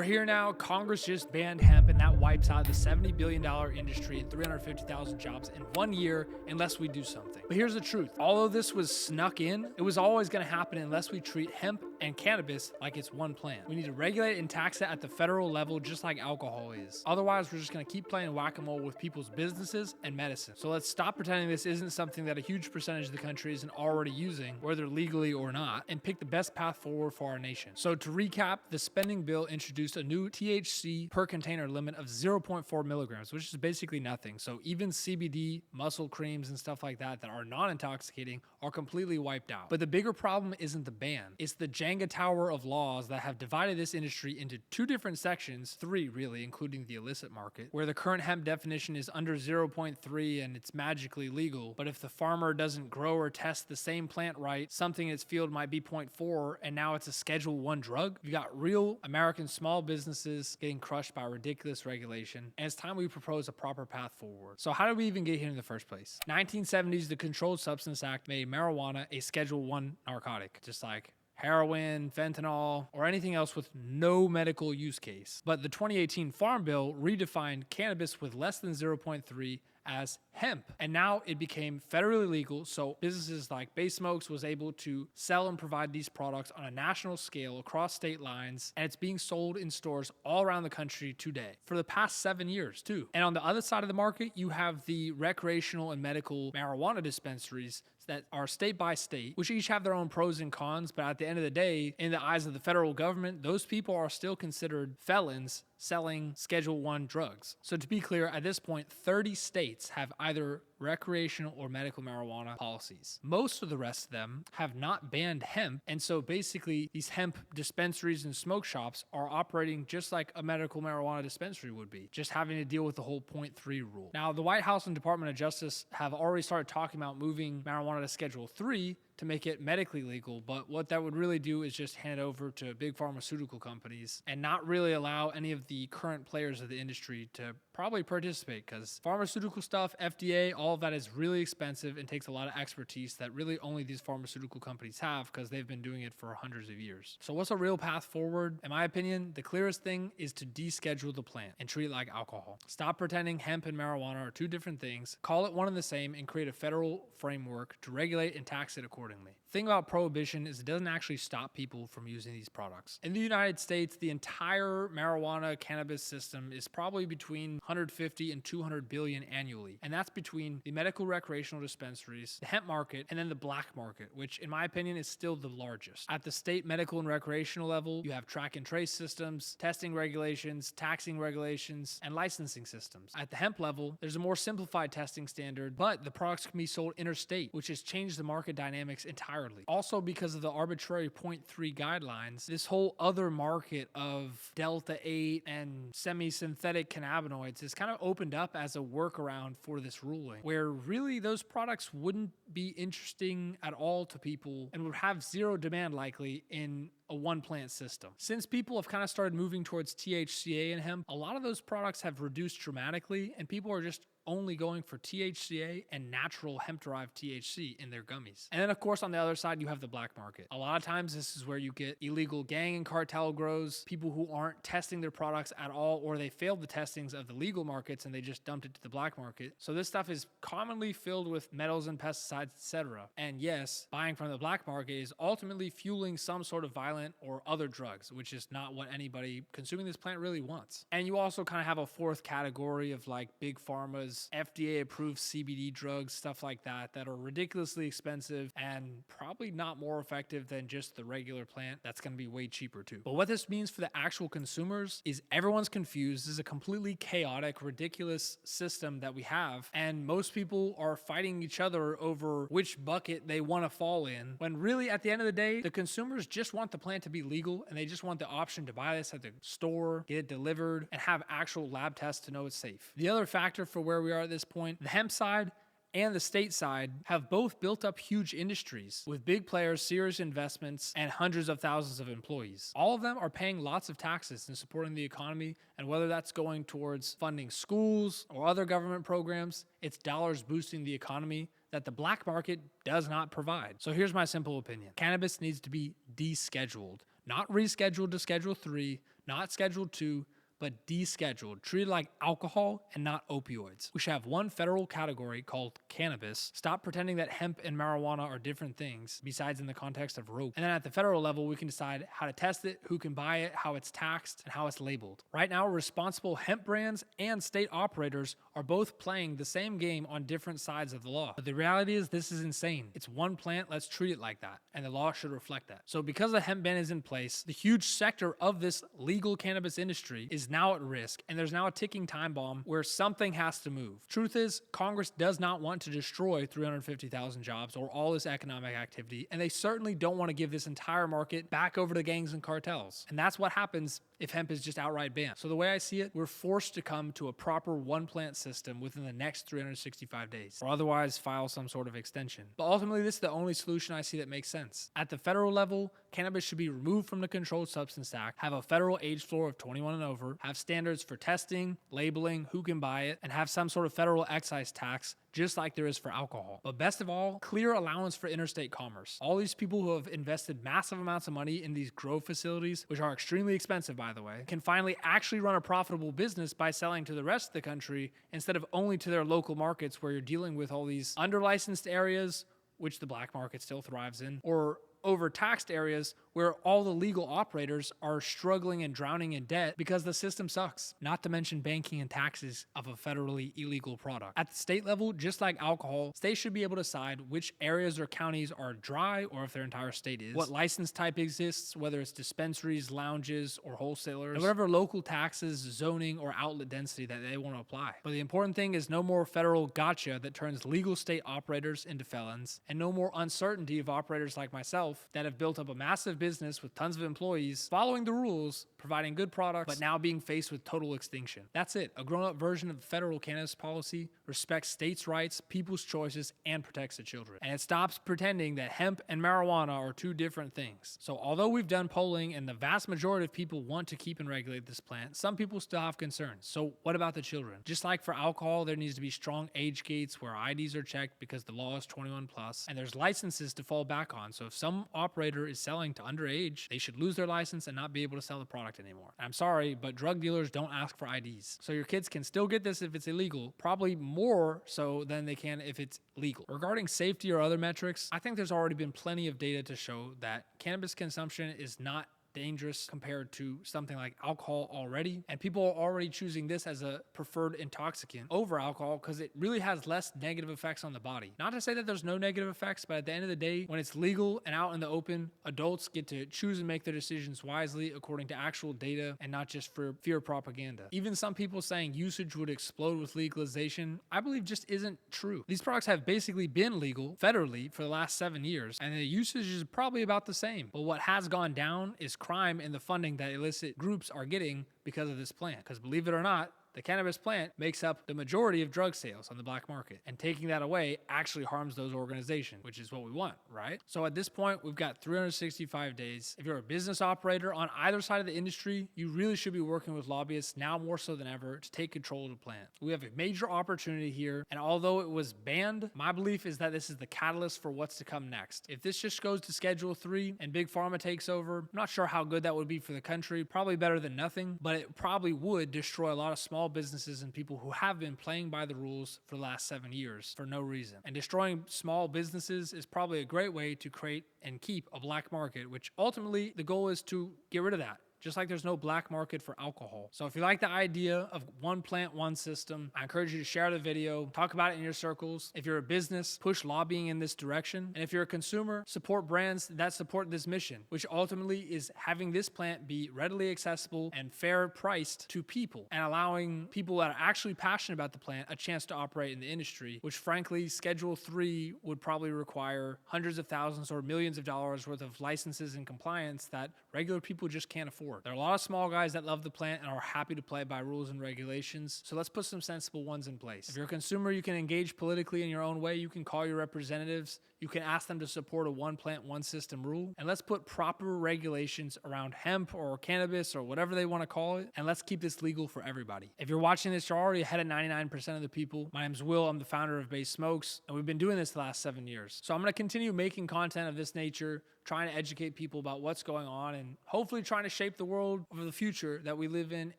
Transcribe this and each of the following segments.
We're here now. Congress just banned hemp, and that wipes out the $70 billion industry and 350,000 jobs in 1 year unless we do something. But here's the truth. Although this was snuck in, it was always going to happen unless we treat hemp and cannabis like it's one plant. We need to regulate and tax it at the federal level just like alcohol is. Otherwise, we're just going to keep playing whack-a-mole with people's businesses and medicine. So let's stop pretending this isn't something that a huge percentage of the country isn't already using, whether legally or not, and pick the best path forward for our nation. So to recap, the spending bill introduced a new THC per container limit of 0.4 milligrams, which is basically nothing. So even CBD, muscle creams, and stuff like that that are non-intoxicating are completely wiped out. But the bigger problem isn't the ban. It's the Jenga tower of laws that have divided this industry into two different sections, three really, including the illicit market, where the current hemp definition is under 0.3 and it's magically legal. But if the farmer doesn't grow or test the same plant right, something in its field might be 0.4 and now it's a Schedule 1 drug. You got real American small businesses getting crushed by ridiculous regulation, and it's time we propose a proper path forward. So how did we even get here in the first place? 1970s, the Controlled Substance Act made marijuana a Schedule 1 narcotic, just like heroin, fentanyl, or anything else with no medical use case. But the 2018 Farm Bill redefined cannabis with less than 0.3 as hemp, and now it became federally legal, so businesses like Bay Smokes was able to sell and provide these products on a national scale across state lines, and it's being sold in stores all around the country today for the past 7 years too. And on the other side of the market, you have the recreational and medical marijuana dispensaries that are state by state, which each have their own pros and cons, but at the end of the day, in the eyes of the federal government, those people are still considered felons selling Schedule 1 drugs. So to be clear, at this point, 30 states have either recreational or medical marijuana policies. Most of the rest of them have not banned hemp, and so basically these hemp dispensaries and smoke shops are operating just like a medical marijuana dispensary would be, just having to deal with the whole 0.3 rule. Now, the White House and Department of Justice have already started talking about moving marijuana to Schedule 3 to make it medically legal, but what that would really do is just hand it over to big pharmaceutical companies and not really allow any of the current players of the industry to probably participate, because pharmaceutical stuff, FDA, all of that is really expensive and takes a lot of expertise that really only these pharmaceutical companies have because they've been doing it for hundreds of years. So what's a real path forward? In my opinion, the clearest thing is to deschedule the plant and treat it like alcohol. Stop pretending hemp and marijuana are two different things, call it one and the same, and create a federal framework to regulate and tax it accordingly. The thing about prohibition is it doesn't actually stop people from using these products. In the United States, the entire marijuana cannabis system is probably between 150 and 200 billion annually. And that's between the medical recreational dispensaries, the hemp market, and then the black market, which in my opinion is still the largest. At the state medical and recreational level, you have track and trace systems, testing regulations, taxing regulations, and licensing systems. At the hemp level, there's a more simplified testing standard, but the products can be sold interstate, which has changed the market dynamics entirely. Also, because of the arbitrary 0.3 guidelines, this whole other market of Delta 8 and semi-synthetic cannabinoids is kind of opened up as a workaround for this ruling, where really those products wouldn't be interesting at all to people and would have zero demand likely in a one-plant system. Since people have kind of started moving towards THCA and hemp, a lot of those products have reduced dramatically, and people are just only going for THCA and natural hemp-derived THC in their gummies. And then, of course, on the other side, you have the black market. A lot of times, this is where you get illegal gang and cartel grows, people who aren't testing their products at all, or they failed the testings of the legal markets and they just dumped it to the black market. So this stuff is commonly filled with metals and pesticides, etc. And yes, buying from the black market is ultimately fueling some sort of violent or other drugs, which is not what anybody consuming this plant really wants. And you also kind of have a fourth category of like big pharmas, FDA approved CBD drugs, stuff like that, that are ridiculously expensive and probably not more effective than just the regular plant. That's going to be way cheaper too. But what this means for the actual consumers is everyone's confused. This is a completely chaotic, ridiculous system that we have. And most people are fighting each other over which bucket they want to fall in, when really at the end of the day, the consumers just want the plant to be legal and they just want the option to buy this at the store, get it delivered, and have actual lab tests to know it's safe. The other factor for where we are at this point, the hemp side and the state side have both built up huge industries with big players, serious investments, and hundreds of thousands of employees. All of them are paying lots of taxes and supporting the economy, and whether that's going towards funding schools or other government programs, it's dollars boosting the economy that the black market does not provide. So here's my simple opinion. Cannabis needs to be descheduled, not rescheduled to Schedule 3, not Schedule 2, but descheduled, treated like alcohol and not opioids. We should have one federal category called cannabis. Stop pretending that hemp and marijuana are different things, besides in the context of rope. And then at the federal level, we can decide how to test it, who can buy it, how it's taxed, and how it's labeled. Right now, responsible hemp brands and state operators are both playing the same game on different sides of the law. But the reality is this is insane. It's one plant, let's treat it like that. And the law should reflect that. So because the hemp ban is in place, the huge sector of this legal cannabis industry is now at risk, and there's now a ticking time bomb where something has to move. Truth is, Congress does not want to destroy 350,000 jobs or all this economic activity, and they certainly don't want to give this entire market back over to gangs and cartels. And that's what happens if hemp is just outright banned. So the way I see it, we're forced to come to a proper one-plant system within the next 365 days, or otherwise file some sort of extension. But ultimately, this is the only solution I see that makes sense. At the federal level, cannabis should be removed from the Controlled Substance Act, have a federal age floor of 21 and over, have standards for testing, labeling, who can buy it, and have some sort of federal excise tax just like there is for alcohol. But best of all, clear allowance for interstate commerce. All these people who have invested massive amounts of money in these grow facilities, which are extremely expensive by the way, can finally actually run a profitable business by selling to the rest of the country instead of only to their local markets where you're dealing with all these under-licensed areas, which the black market still thrives in, or overtaxed areas where all the legal operators are struggling and drowning in debt because the system sucks. Not to mention banking and taxes of a federally illegal product. At the state level, just like alcohol, states should be able to decide which areas or counties are dry, or if their entire state is, what license type exists, whether it's dispensaries, lounges, or wholesalers, and whatever local taxes, zoning, or outlet density that they want to apply. But the important thing is no more federal gotcha that turns legal state operators into felons, and no more uncertainty of operators like myself that have built up a massive business with tons of employees, following the rules, providing good products, but now being faced with total extinction. That's it. A grown-up version of the federal cannabis policy respects states' rights, people's choices, and protects the children. And it stops pretending that hemp and marijuana are two different things. So although we've done polling and the vast majority of people want to keep and regulate this plant, some people still have concerns. So what about the children? Just like for alcohol, there needs to be strong age gates where IDs are checked because the law is 21 plus, and there's licenses to fall back on. So if some operator is selling to underage, they should lose their license and not be able to sell the product anymore. I'm sorry, but drug dealers don't ask for IDs. So your kids can still get this if it's illegal, probably more so than they can if it's legal. Regarding safety or other metrics, I think there's already been plenty of data to show that cannabis consumption is not dangerous compared to something like alcohol already, and people are already choosing this as a preferred intoxicant over alcohol because it really has less negative effects on the body. Not to say that there's no negative effects, but at the end of the day, when it's legal and out in the open, adults get to choose and make their decisions wisely according to actual data and not just for fear propaganda. Even some people saying usage would explode with legalization, I believe just isn't true. These products have basically been legal federally for the last 7 years, and the usage is probably about the same. But what has gone down is crime and the funding that illicit groups are getting because of this plant. Because believe it or not, the cannabis plant makes up the majority of drug sales on the black market, and taking that away actually harms those organizations, which is what we want, right? So at this point, we've got 365 days. If you're a business operator on either side of the industry, you really should be working with lobbyists now more so than ever to take control of the plant. We have a major opportunity here, and although it was banned, my belief is that this is the catalyst for what's to come next. If this just goes to Schedule 3 and Big Pharma takes over, I'm not sure how good that would be for the country. Probably better than nothing, but it probably would destroy a lot of small businesses and people who have been playing by the rules for the last 7 years for no reason. And destroying small businesses is probably a great way to create and keep a black market, which ultimately the goal is to get rid of that. Just like there's no black market for alcohol. So if you like the idea of one plant, one system, I encourage you to share the video, talk about it in your circles. If you're a business, push lobbying in this direction. And if you're a consumer, support brands that support this mission, which ultimately is having this plant be readily accessible and fair priced to people, and allowing people that are actually passionate about the plant a chance to operate in the industry, which frankly, Schedule 3 would probably require hundreds of thousands or millions of dollars worth of licenses and compliance that regular people just can't afford. There are a lot of small guys that love the plant and are happy to play by rules and regulations, so let's put some sensible ones in place. If you're a consumer, you can engage politically in your own way. You can call your representatives. You can ask them to support a one plant, one system rule, and let's put proper regulations around hemp or cannabis or whatever they want to call it, and let's keep this legal for everybody. If you're watching this, you're already ahead of 99% of the people. My name's Will. I'm the founder of Base Smokes, and we've been doing this the last 7 years. So I'm going to continue making content of this nature trying to educate people about what's going on, and hopefully trying to shape the world of the future that we live in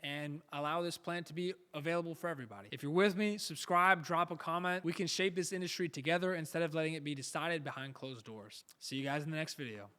and allow this plant to be available for everybody. If you're with me, subscribe, drop a comment. We can shape this industry together instead of letting it be decided behind closed doors. See you guys in the next video.